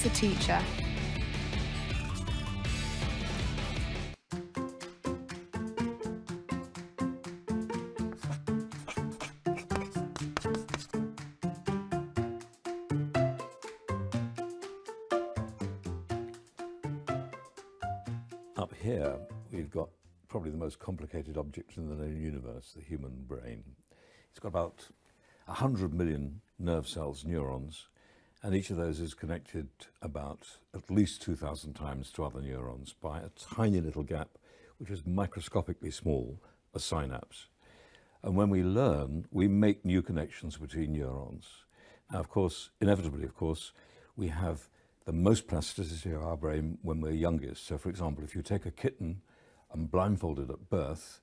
makes a teacher. Up here, we've got probably the most complicated object in the known universe, the human brain. It's got about 100 million nerve cells, neurons, and each of those is connected about at least 2,000 times to other neurons by a tiny little gap, which is microscopically small, a synapse. And when we learn, we make new connections between neurons. Now, of course, inevitably, we have the most plasticity of our brain when we're youngest. So, for example, if you take a kitten and blindfold it at birth,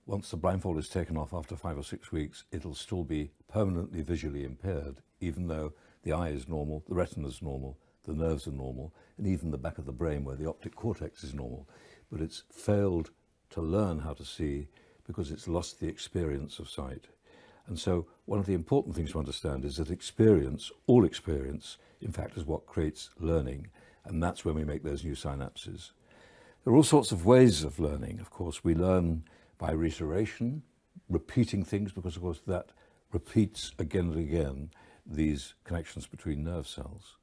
once the blindfold is taken off after 5 or 6 weeks, it'll still be permanently visually impaired, even though the eye is normal, the retina is normal, the nerves are normal, and even the back of the brain where the optic cortex is normal. But it's failed to learn how to see because it's lost the experience of sight. And so one of the important things to understand is that experience, all experience, in fact, is what creates learning. And that's when we make those new synapses. There are all sorts of ways of learning. Of course, we learn by reiteration, repeating things, because, of course, that repeats again and again these connections between nerve cells.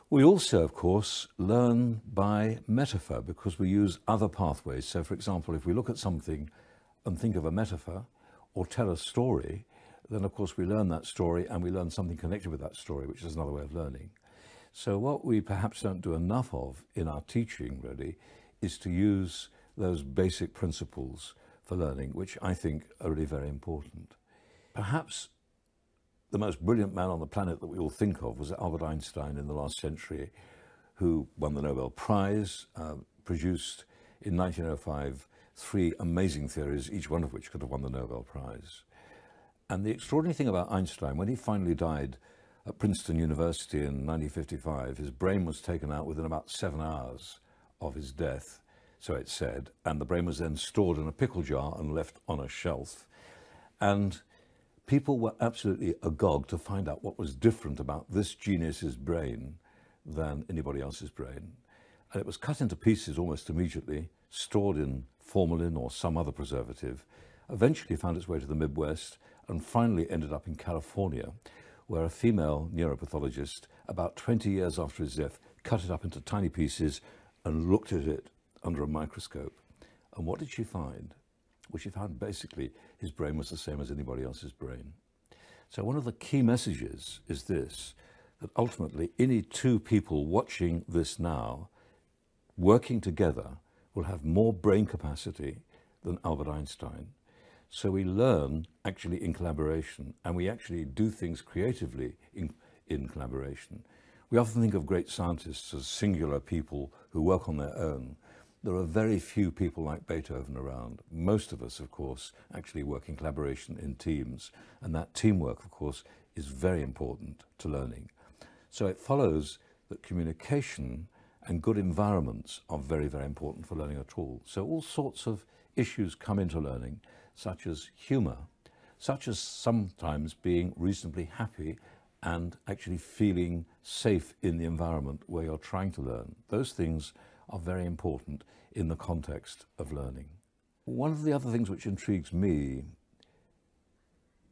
We also, of course, learn by metaphor, because we use other pathways. So, for example, if we look at something and think of a metaphor or tell a story, then, of course, we learn that story and we learn something connected with that story, which is another way of learning. So what we perhaps don't do enough of in our teaching, really, is to use those basic principles for learning, which I think are really very important. Perhaps the most brilliant man on the planet that we all think of was Albert Einstein in the last century, who won the Nobel Prize, produced in 1905 3 amazing theories, each one of which could have won the Nobel Prize. And the extraordinary thing about Einstein, when he finally died at Princeton University in 1955, his brain was taken out within about 7 hours of his death, so it said, and the brain was then stored in a pickle jar and left on a shelf. And people were absolutely agog to find out what was different about this genius's brain than anybody else's brain. And it was cut into pieces almost immediately, stored in formalin or some other preservative, eventually found its way to the Midwest, and finally ended up in California, where a female neuropathologist, about 20 years after his death, cut it up into tiny pieces and looked at it under a microscope. And what did she find? Well, she found basically his brain was the same as anybody else's brain. So one of the key messages is this, that ultimately any 2 people watching this now, working together, will have more brain capacity than Albert Einstein. So we learn actually in collaboration, and we actually do things creatively in collaboration. We often think of great scientists as singular people who work on their own. There are very few people like Beethoven around. Most of us, of course, actually work in collaboration in teams, and that teamwork, of course, is very important to learning. So it follows that communication and good environments are very, very important for learning at all. So all sorts of issues come into learning, such as humour, such as sometimes being reasonably happy and actually feeling safe in the environment where you're trying to learn. Those things are very important in the context of learning. One of the other things which intrigues me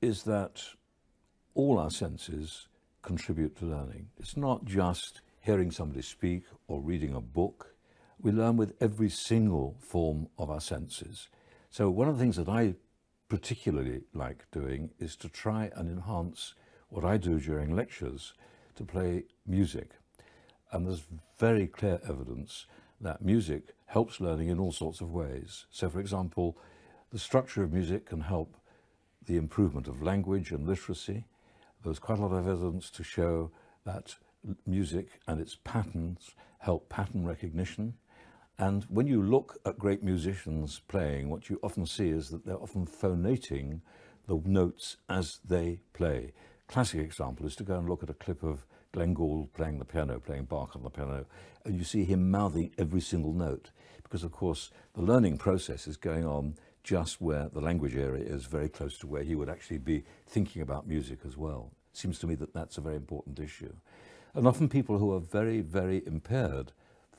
is that all our senses contribute to learning. It's not just hearing somebody speak or reading a book. We learn with every single form of our senses. So one of the things that I particularly like doing is to try and enhance what I do during lectures, to play music. And there's very clear evidence that music helps learning in all sorts of ways. So, for example, the structure of music can help the improvement of language and literacy. There's quite a lot of evidence to show that music and its patterns help pattern recognition. And when you look at great musicians playing, what you often see is that they're often phonating the notes as they play. Classic example is to go and look at a clip of Glenn Gould playing the piano, playing Bach on the piano, and you see him mouthing every single note, because of course the learning process is going on just where the language area is, very close to where he would actually be thinking about music as well. It seems to me that that's a very important issue. And often people who are very, very impaired,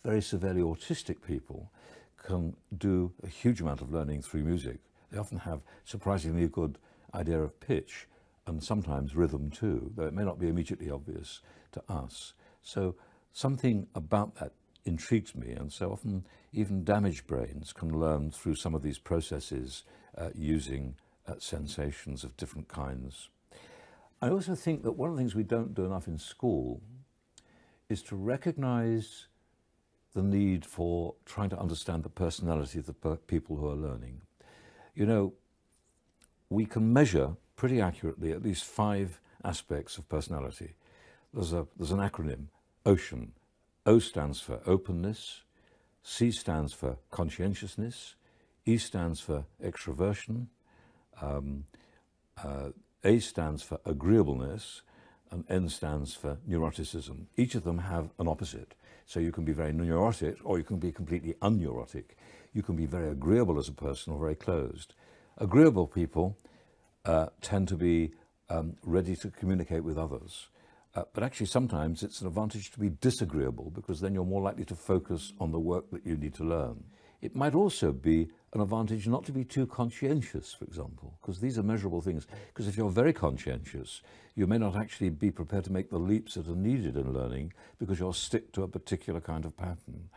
very severely autistic people, can do a huge amount of learning through music. They often have surprisingly good idea of pitch and sometimes rhythm too, though it may not be immediately obvious to us. So something about that intrigues me, and so often even damaged brains can learn through some of these processes using sensations of different kinds. I also think that one of the things we don't do enough in school is to recognize the need for trying to understand the personality of the people who are learning. You know, we can measure pretty accurately at least 5 aspects of personality. There's an acronym, OCEAN. O stands for openness, C stands for conscientiousness, E stands for extroversion, A stands for agreeableness, and N stands for neuroticism. Each of them have an opposite. So you can be very neurotic, or you can be completely unneurotic. You can be very agreeable as a person or very closed. Agreeable people tend to be ready to communicate with others. But actually sometimes it's an advantage to be disagreeable, because then you're more likely to focus on the work that you need to learn. It might also be an advantage not to be too conscientious, for example, because these are measurable things. Because if you're very conscientious, you may not actually be prepared to make the leaps that are needed in learning, because you'll stick to a particular kind of pattern.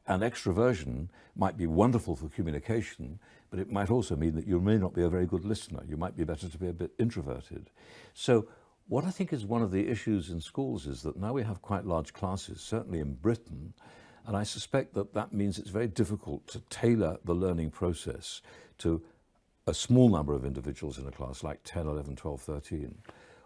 And extroversion might be wonderful for communication, but it might also mean that you may not be a very good listener. You might be better to be a bit introverted. So what I think is one of the issues in schools is that now we have quite large classes, certainly in Britain, and I suspect that that means it's very difficult to tailor the learning process to a small number of individuals in a class, like 10, 11, 12, 13.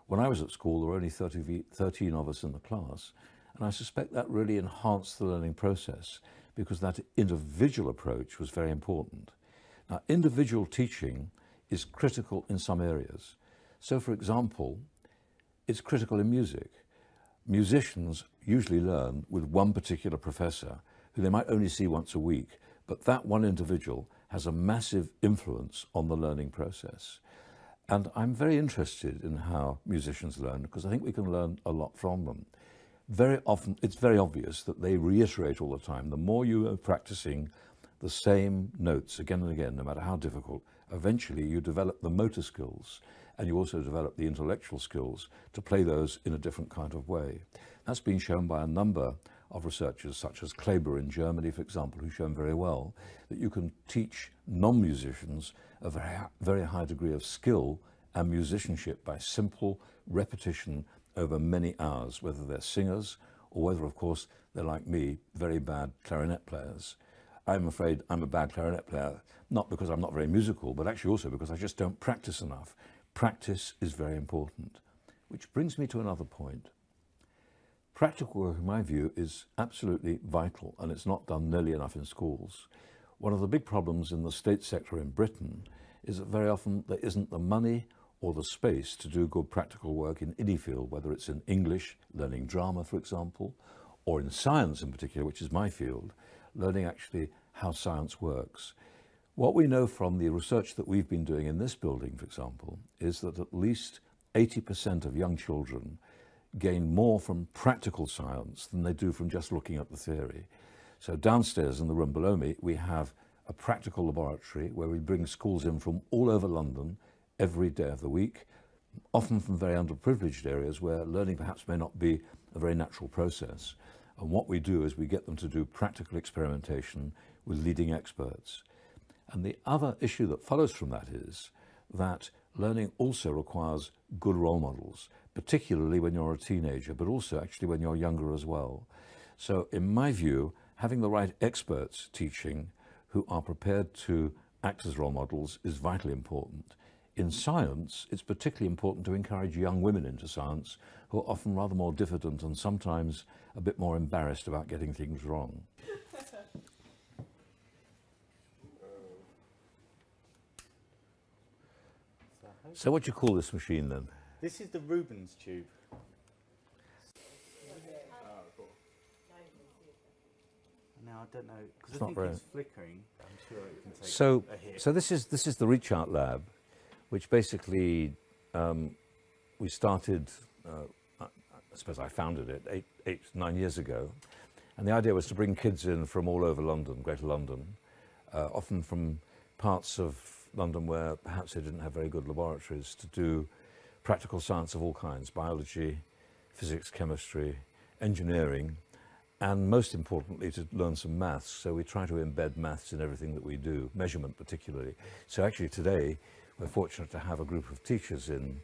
When I was at school, there were only 13 of us in the class, and I suspect that really enhanced the learning process, because that individual approach was very important. Now, individual teaching is critical in some areas. So, for example, it's critical in music. Musicians usually learn with one particular professor who they might only see once a week, but that one individual has a massive influence on the learning process. And I'm very interested in how musicians learn, because I think we can learn a lot from them. Very often, it's very obvious that they reiterate all the time. The more you are practicing the same notes again and again, no matter how difficult, eventually you develop the motor skills, and you also develop the intellectual skills to play those in a different kind of way. That's been shown by a number of researchers, such as Kleber in Germany, for example, who've shown very well that you can teach non-musicians a very high degree of skill and musicianship by simple repetition over many hours, whether they're singers or whether, of course, they're like me, very bad clarinet players. I'm afraid I'm a bad clarinet player, not because I'm not very musical, but actually also because I just don't practice enough. Practice is very important, which brings me to another point. Practical work, in my view, is absolutely vital, and it's not done nearly enough in schools. One of the big problems in the state sector in Britain is that very often there isn't the money or the space to do good practical work in any field, whether it's in English, learning drama, for example, or in science in particular, which is my field, learning actually how science works. What we know from the research that we've been doing in this building, for example, is that at least 80% of young children gain more from practical science than they do from just looking at the theory. So downstairs in the room below me, we have a practical laboratory where we bring schools in from all over London every day of the week, often from very underprivileged areas where learning perhaps may not be a very natural process. And what we do is we get them to do practical experimentation with leading experts. And the other issue that follows from that is that learning also requires good role models, particularly when you're a teenager, but also actually when you're younger as well. So in my view, having the right experts teaching who are prepared to act as role models is vitally important. In science, it's particularly important to encourage young women into science who are often rather more diffident and sometimes a bit more embarrassed about getting things wrong. So what do you call this machine then? This is the Rubens tube. Now I don't know, because I think it's flickering. I'm sure it can take a hit. So this is the Reach Out Lab, which basically we started suppose I founded it 9 years ago. And the idea was to bring kids in from all over London, Greater London, often from parts of London where perhaps they didn't have very good laboratories, to do practical science of all kinds: biology, physics, chemistry, engineering, and most importantly to learn some maths. So we try to embed maths in everything that we do, measurement particularly. So actually today we're fortunate to have a group of teachers in.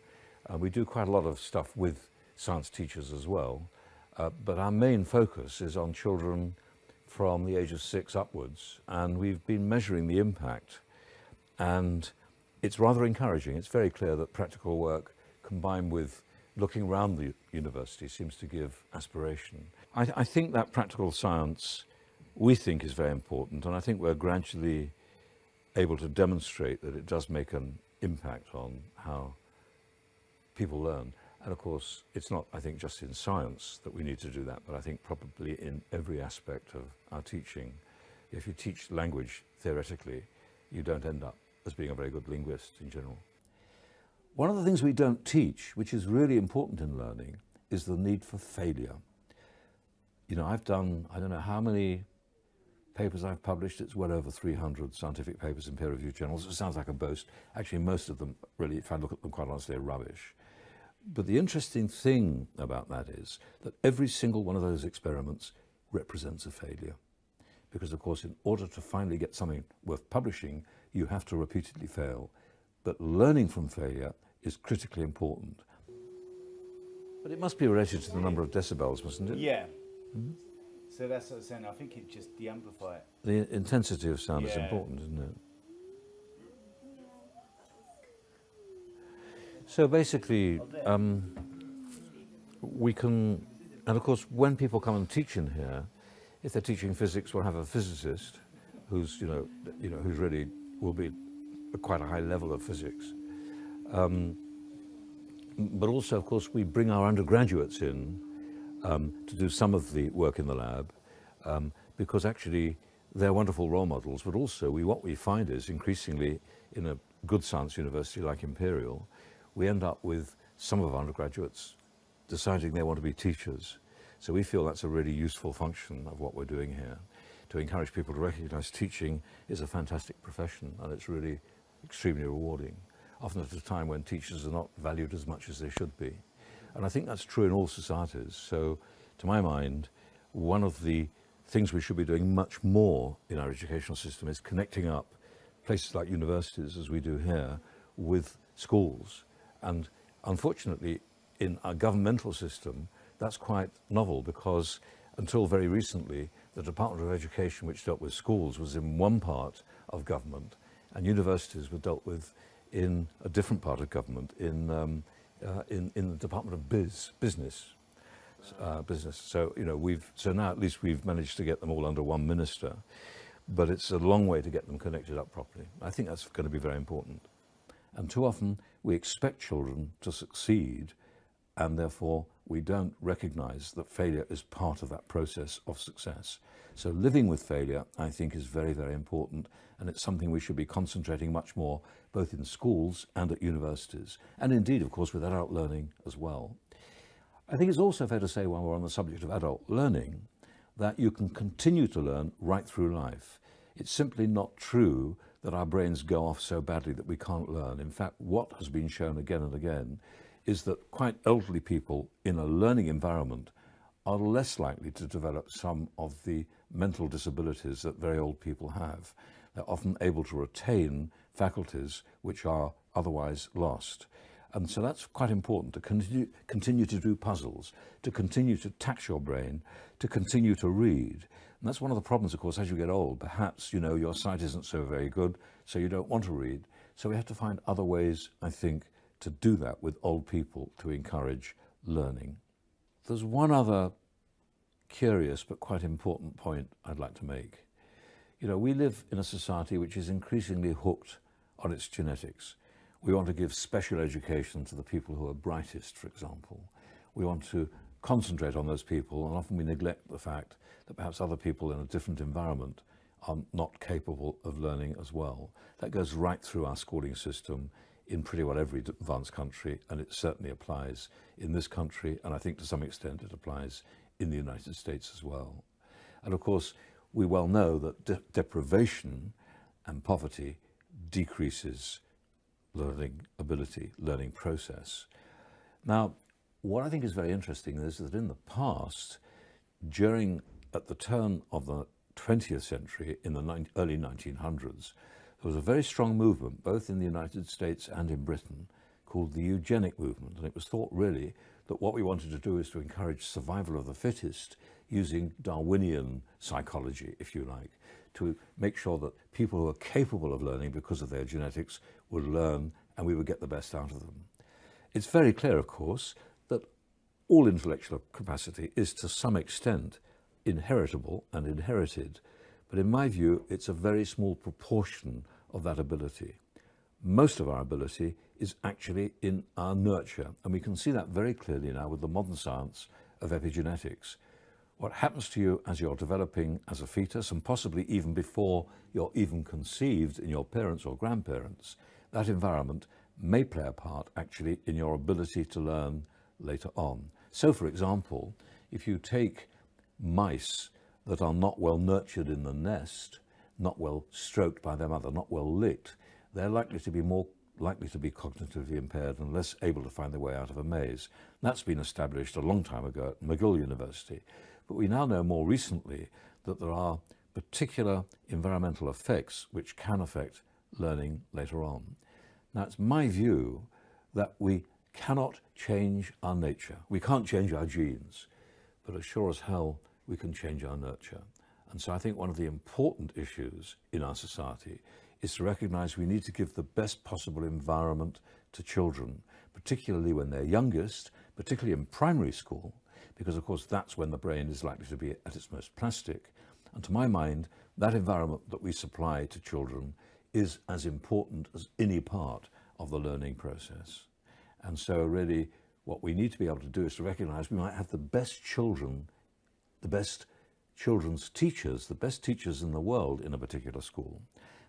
We do quite a lot of stuff with science teachers as well, but our main focus is on children from the age of 6 upwards, and we've been measuring the impact, and it's rather encouraging. It's very clear that practical work combined with looking around the university seems to give aspiration. I think that practical science we think is very important, and I think we're gradually able to demonstrate that it does make an impact on how people learn. And of course, it's not, I think, just in science that we need to do that, but I think probably in every aspect of our teaching. If you teach language theoretically, you don't end up as being a very good linguist in general. One of the things we don't teach, which is really important in learning, is the need for failure. You know, I've done, I don't know how many papers I've published. It's well over 300 scientific papers in peer-reviewed journals. It sounds like a boast. Actually, most of them, really, if I look at them quite honestly, are rubbish. But the interesting thing about that is that every single one of those experiments represents a failure. Because, of course, in order to finally get something worth publishing, you have to repeatedly fail. But learning from failure is critically important. But it must be related to the number of decibels, mustn't it? Yeah. Mm-hmm. So that's what I'm saying. I think it just de-amplifies it. The intensity of sound is important, isn't it? So basically, we can, and of course, when people come and teach in here, if they're teaching physics, we'll have a physicist who's, who's really will be at quite a high level of physics. But also, of course, we bring our undergraduates in to do some of the work in the lab, because actually they're wonderful role models. But also, what we find is increasingly in a good science university like Imperial, we end up with some of our undergraduates deciding they want to be teachers. So we feel that's a really useful function of what we're doing here, to encourage people to recognize teaching is a fantastic profession, and it's really extremely rewarding, often at a time when teachers are not valued as much as they should be. And I think that's true in all societies. So to my mind, one of the things we should be doing much more in our educational system is connecting up places like universities, as we do here, with schools. And unfortunately, in our governmental system, that's quite novel, because until very recently, the Department of Education, which dealt with schools, was in one part of government, and universities were dealt with in a different part of government, in the Department of Business. So so now at least we've managed to get them all under one minister, but it's a long way to get them connected up properly. I think that's going to be very important. And too often we expect children to succeed, and therefore we don't recognize that failure is part of that process of success. So living with failure, I think, is very, very important, and it's something we should be concentrating much more, both in schools and at universities, and indeed, of course, with adult learning as well. I think it's also fair to say, while we're on the subject of adult learning, that you can continue to learn right through life. It's simply not true that our brains go off so badly that we can't learn. In fact, what has been shown again and again is that quite elderly people in a learning environment are less likely to develop some of the mental disabilities that very old people have. They're often able to retain faculties which are otherwise lost. And so that's quite important, to continue to do puzzles, to continue to tax your brain, to continue to read. And that's one of the problems, of course, as you get old. Perhaps, your sight isn't so very good, so you don't want to read. So we have to find other ways, I think, to do that with old people, to encourage learning. There's one other curious but quite important point I'd like to make. We live in a society which is increasingly hooked on its genetics. We want to give special education to the people who are brightest, for example. We want to concentrate on those people, and often we neglect the fact that perhaps other people in a different environment are not capable of learning as well. That goes right through our schooling system in pretty well every advanced country, and it certainly applies in this country, and I think to some extent it applies in the United States as well. And of course, we well know that deprivation and poverty decreases learning ability, learning process. Now, what I think is very interesting is that in the past, at the turn of the 20th century, in the early 1900s, there was a very strong movement, both in the United States and in Britain, called the eugenic movement. And it was thought really that what we wanted to do is to encourage survival of the fittest using Darwinian psychology, if you like, to make sure that people who are capable of learning because of their genetics would learn and we would get the best out of them. It's very clear, of course, that all intellectual capacity is to some extent inheritable and inherited, but in my view, it's a very small proportion of that ability. Most of our ability is actually in our nurture, and we can see that very clearly now with the modern science of epigenetics. What happens to you as you're developing as a fetus, and possibly even before you're even conceived in your parents or grandparents, that environment may play a part actually in your ability to learn later on. So, for example, if you take mice that are not well nurtured in the nest, not well stroked by their mother, not well licked, they're likely to be more likely to be cognitively impaired and less able to find their way out of a maze. That's been established a long time ago at McGill University. But we now know more recently that there are particular environmental effects which can affect learning later on. Now, it's my view that we cannot change our nature. We can't change our genes, but as sure as hell, we can change our nurture. And so I think one of the important issues in our society is to recognize we need to give the best possible environment to children, particularly when they're youngest, particularly in primary school, because of course that's when the brain is likely to be at its most plastic. And to my mind, that environment that we supply to children is as important as any part of the learning process. And so really what we need to be able to do is to recognize we might have the best children, the best children's teachers, the best teachers in the world in a particular school.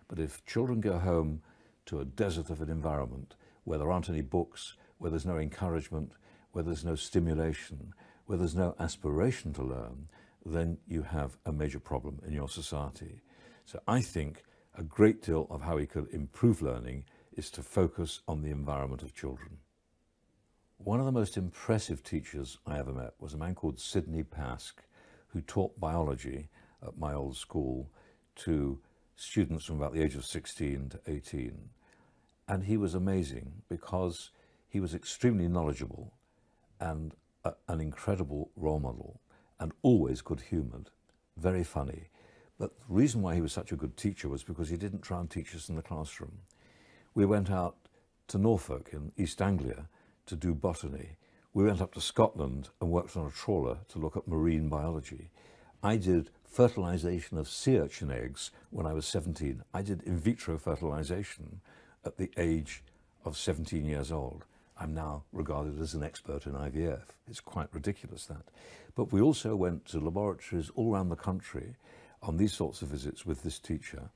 But if children go home to a desert of an environment where there aren't any books, where there's no encouragement, where there's no stimulation, where there's no aspiration to learn, then you have a major problem in your society. So I think a great deal of how we could improve learning is to focus on the environment of children. One of the most impressive teachers I ever met was a man called Sidney Pask, who taught biology at my old school to students from about the age of 16 to 18. And he was amazing because he was extremely knowledgeable and an incredible role model and always good-humoured, very funny. But the reason why he was such a good teacher was because he didn't try and teach us in the classroom. We went out to Norfolk in East Anglia to do botany. We went up to Scotland and worked on a trawler to look at marine biology. I did fertilization of sea urchin eggs when I was 17. I did in vitro fertilization at the age of 17 years old. I'm now regarded as an expert in IVF. It's quite ridiculous, that. But we also went to laboratories all around the country on these sorts of visits with this teacher,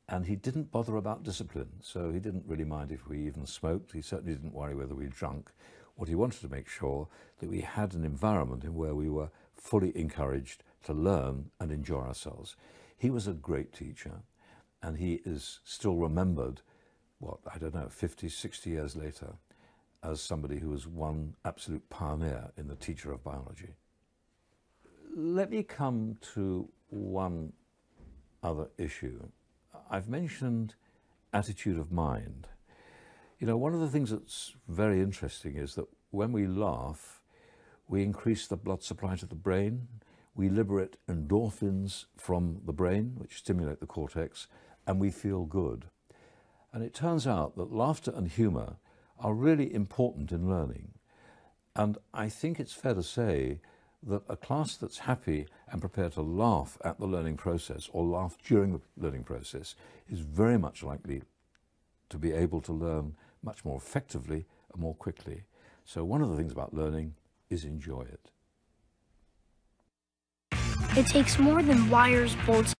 and he didn't bother about discipline. So he didn't really mind if we even smoked. He certainly didn't worry whether we drunk. What he wanted to make sure that we had an environment in where we were fully encouraged to learn and enjoy ourselves. He was a great teacher, and he is still remembered, what, I don't know, 50, 60 years later, as somebody who was one absolute pioneer in the teacher of biology. Let me come to one other issue. I've mentioned attitude of mind. You know, one of the things that's very interesting is that when we laugh, we increase the blood supply to the brain, we liberate endorphins from the brain, which stimulate the cortex, and we feel good. And it turns out that laughter and humour are really important in learning. And I think it's fair to say that a class that's happy and prepared to laugh at the learning process or laugh during the learning process is very much likely to be able to learn much more effectively and more quickly. So one of the things about learning is enjoy it. It takes more than wires, bolts,